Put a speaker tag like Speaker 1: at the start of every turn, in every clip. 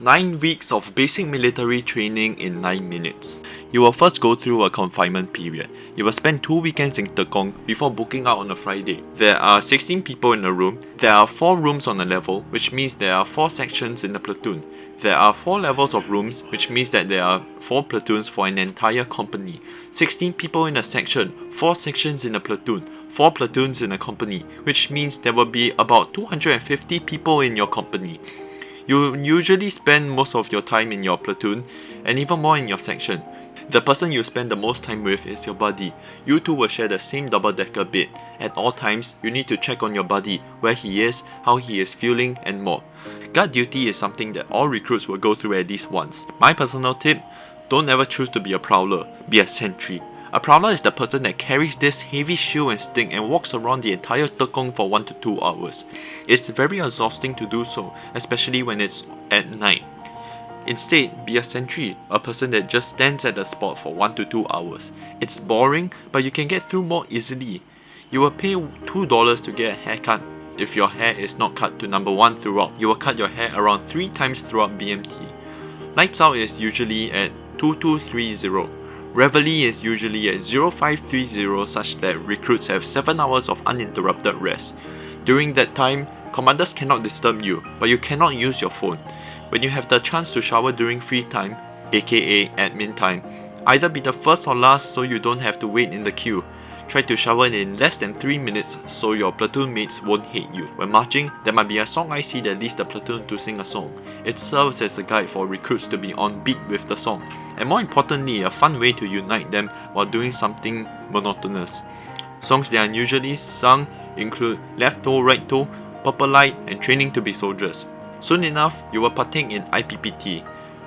Speaker 1: 9 weeks of basic military training in 9 minutes. You will first go through a confinement period. You will spend 2 weekends in Tekong before booking out on a Friday. There are 16 people in a room. There are 4 rooms on a level, which means there are 4 sections in a platoon. There are 4 levels of rooms, which means that there are 4 platoons for an entire company. 16 people in a section, 4 sections in a platoon, 4 platoons in a company, which means there will be about 250 people in your company. You usually spend most of your time in your platoon and even more in your section. The person you spend the most time with is your buddy. You two will share the same double-decker bed. At all times, you need to check on your buddy, where he is, how he is feeling, and more. Guard duty is something that all recruits will go through at least once. My personal tip: don't ever choose to be a prowler, be a sentry. A prowler is the person that carries this heavy shield and stick and walks around the entire Tekong for 1 to 2 hours. It's very exhausting to do so, especially when it's at night. Instead, be a sentry, a person that just stands at the spot for 1 to 2 hours. It's boring, but you can get through more easily. You will pay $2 to get a haircut. If your hair is not cut to number 1 throughout, you will cut your hair around 3 times throughout BMT. Lights out is usually at 2230. Reveille is usually at 0530 such that recruits have 7 hours of uninterrupted rest. During that time, commanders cannot disturb you, but you cannot use your phone. When you have the chance to shower during free time, aka admin time, either be the first or last so you don't have to wait in the queue. Try to shower in less than 3 minutes so your platoon mates won't hate you. When marching, there might be a song IC that leads the platoon to sing a song. It serves as a guide for recruits to be on beat with the song, and more importantly, a fun way to unite them while doing something monotonous. Songs that are usually sung include Left Toe, Right Toe, Purple Light, and Training to be Soldiers. Soon enough, you will partake in IPPT.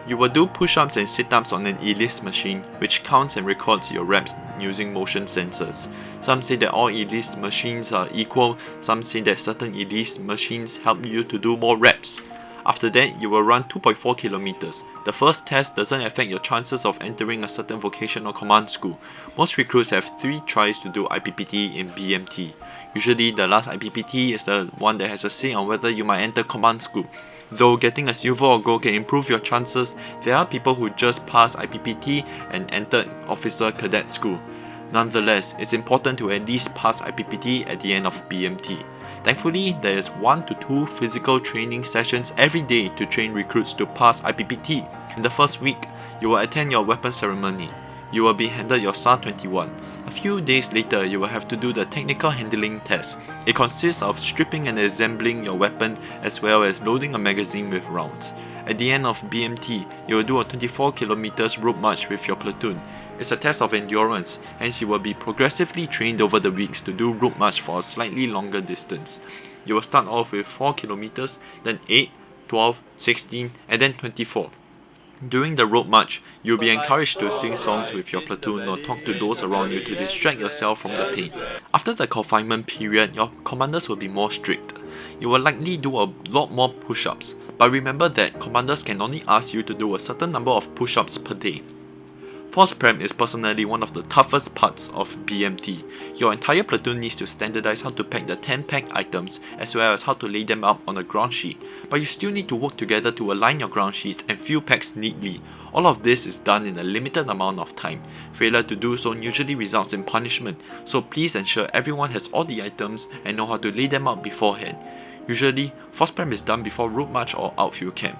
Speaker 1: You will do push-ups and sit-ups on an ELIS machine, which counts and records your reps using motion sensors. Some say that all ELIS machines are equal, some say that certain ELIS machines help you to do more reps. After that, you will run 2.4 kilometers. The first test doesn't affect your chances of entering a certain vocational command school. Most recruits have 3 tries to do IPPT in BMT. Usually, the last IPPT is the one that has a say on whether you might enter command school. Though getting a silver or gold can improve your chances, there are people who just passed IPPT and entered officer cadet school. Nonetheless, it's important to at least pass IPPT at the end of BMT. Thankfully, there is 1 to 2 physical training sessions every day to train recruits to pass IPPT. In the first week, you will attend your weapons ceremony. You will be handed your SAR-21. A few days later, you will have to do the technical handling test. It consists of stripping and assembling your weapon as well as loading a magazine with rounds. At the end of BMT, you will do a 24 km route march with your platoon. It's a test of endurance, hence you will be progressively trained over the weeks to do route march for a slightly longer distance. You will start off with 4 km, then 8, 12, 16, and then 24. During the road march, you'll be encouraged to sing songs with your platoon or talk to those around you to distract yourself from the pain. After the confinement period, your commanders will be more strict. You will likely do a lot more push-ups, but remember that commanders can only ask you to do a certain number of push-ups per day. Force Prem is personally one of the toughest parts of BMT. Your entire platoon needs to standardize how to pack the 10-pack items as well as how to lay them up on a ground sheet, but you still need to work together to align your ground sheets and fill packs neatly. All of this is done in a limited amount of time. Failure to do so usually results in punishment, so please ensure everyone has all the items and know how to lay them out beforehand. Usually, Force Prem is done before route march or outfield camp.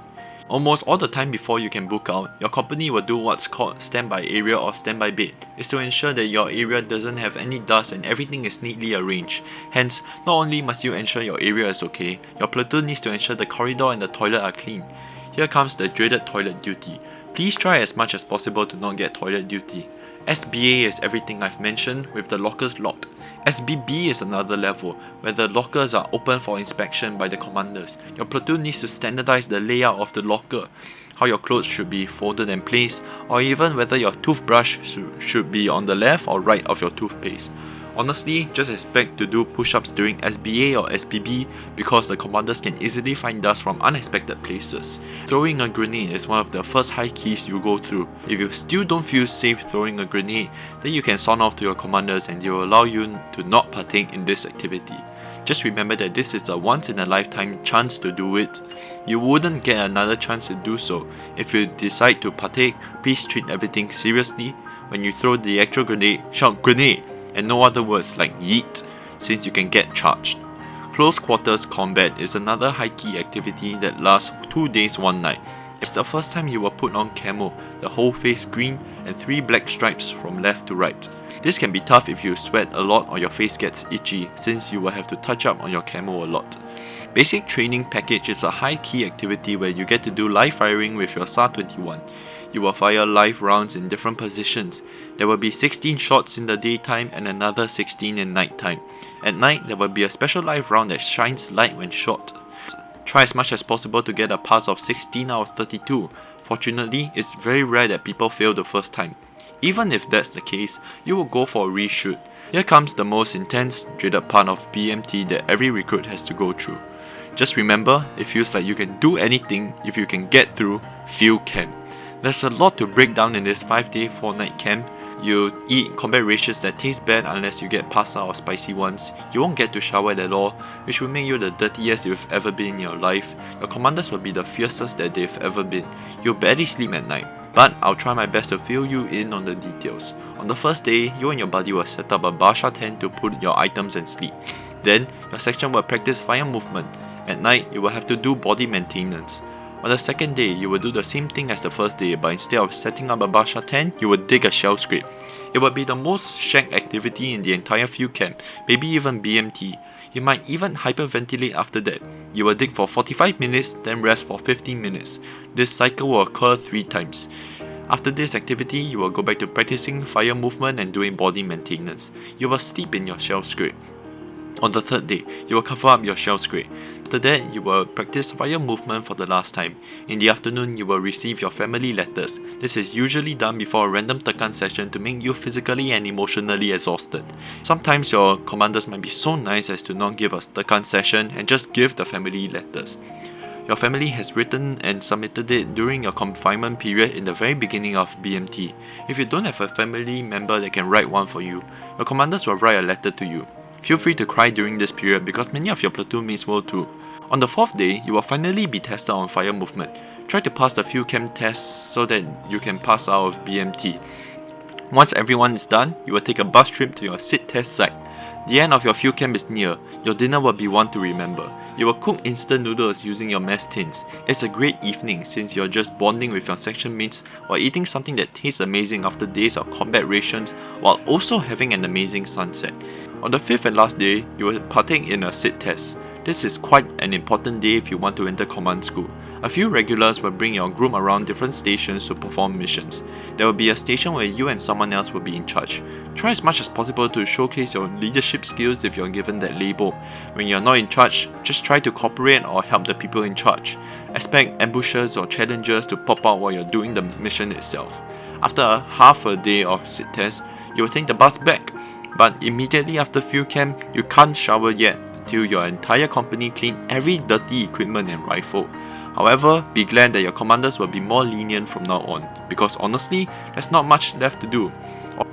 Speaker 1: Almost all the time before you can book out, your company will do what's called standby area or standby bed. It's to ensure that your area doesn't have any dust and everything is neatly arranged. Hence, not only must you ensure your area is okay, your platoon needs to ensure the corridor and the toilet are clean. Here comes the dreaded toilet duty. Please try as much as possible to not get toilet duty. SBA is everything I've mentioned, with the lockers locked. SBB is another level, where the lockers are open for inspection by the commanders. Your platoon needs to standardize the layout of the locker, how your clothes should be folded and placed, or even whether your toothbrush should be on the left or right of your toothpaste. Honestly, just expect to do push-ups during SBA or SBB because the commanders can easily find dust from unexpected places. Throwing a grenade is one of the first high keys you go through. If you still don't feel safe throwing a grenade, then you can sound off to your commanders and they will allow you to not partake in this activity. Just remember that this is a once in a lifetime chance to do it. You wouldn't get another chance to do so. If you decide to partake, please treat everything seriously. When you throw the actual grenade, shout "grenade" and no other words like "yeet," since you can get charged. Close quarters combat is another high-key activity that lasts 2 days 1 night. It's the first time you will put on camo, the whole face green and 3 black stripes from left to right. This can be tough if you sweat a lot or your face gets itchy, since you will have to touch up on your camo a lot. Basic Training Package is a high-key activity where you get to do live firing with your SAR-21. You will fire live rounds in different positions. There will be 16 shots in the daytime and another 16 in nighttime. At night, there will be a special live round that shines light when shot. Try as much as possible to get a pass of 16 out of 32. Fortunately, it's very rare that people fail the first time. Even if that's the case, you will go for a reshoot. Here comes the most intense, dreaded part of BMT that every recruit has to go through. Just remember, it feels like you can do anything if you can get through field camp. There's a lot to break down in this 5-day 4-night camp. You eat combat rations that taste bad unless you get pasta or spicy ones. You won't get to shower at all, which will make you the dirtiest you've ever been in your life. Your commanders will be the fiercest that they've ever been. You'll barely sleep at night, but I'll try my best to fill you in on the details. On the first day, you and your buddy will set up a Basha Tent to put your items and sleep. Then, your section will practice fire movement. At night, you will have to do body maintenance. On the second day, you will do the same thing as the first day, but instead of setting up a Basha Tent, you will dig a shell scrape. It will be the most shack activity in the entire field camp, maybe even BMT. You might even hyperventilate after that. You will dig for 45 minutes, then rest for 15 minutes. This cycle will occur 3 times. After this activity, you will go back to practicing fire movement and doing body maintenance. You will sleep in your shell scrape. On the third day, you will cover up your shell scrape. After that, you will practice fire movement for the last time. In the afternoon, you will receive your family letters. This is usually done before a random tekan session to make you physically and emotionally exhausted. Sometimes your commanders might be so nice as to not give a tekan session and just give the family letters. Your family has written and submitted it during your confinement period in the very beginning of BMT. If you don't have a family member that can write one for you, your commanders will write a letter to you. Feel free to cry during this period because many of your platoon mates will too. On the 4th day, you will finally be tested on fire movement. Try to pass the field camp test so that you can pass out of BMT. Once everyone is done, you will take a bus trip to your sit test site. The end of your field camp is near. Your dinner will be one to remember. You will cook instant noodles using your mess tins. It's a great evening since you're just bonding with your section mates while eating something that tastes amazing after days of combat rations while also having an amazing sunset. On the 5th and last day, you will partake in a sit test. This is quite an important day if you want to enter command school. A few regulars will bring your group around different stations to perform missions. There will be a station where you and someone else will be in charge. Try as much as possible to showcase your leadership skills if you're given that label. When you're not in charge, just try to cooperate or help the people in charge. Expect ambushes or challenges to pop out while you're doing the mission itself. After half a day of sit test, you will take the bus back. But immediately after field camp, you can't shower yet until your entire company clean every dirty equipment and rifle. However, be glad that your commanders will be more lenient from now on, because honestly, there's not much left to do.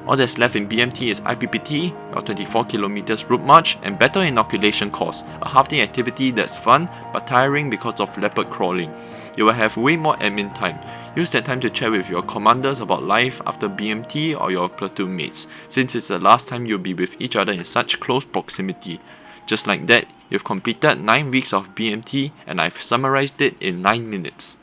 Speaker 1: All that's left in BMT is IPPT, your 24 kilometers route march, and Battle Inoculation course, a half-day activity that's fun but tiring because of leopard crawling. You will have way more admin time. Use that time to chat with your commanders about life after BMT or your platoon mates, since it's the last time you'll be with each other in such close proximity. Just like that, you've completed 9 weeks of BMT and I've summarized it in 9 minutes.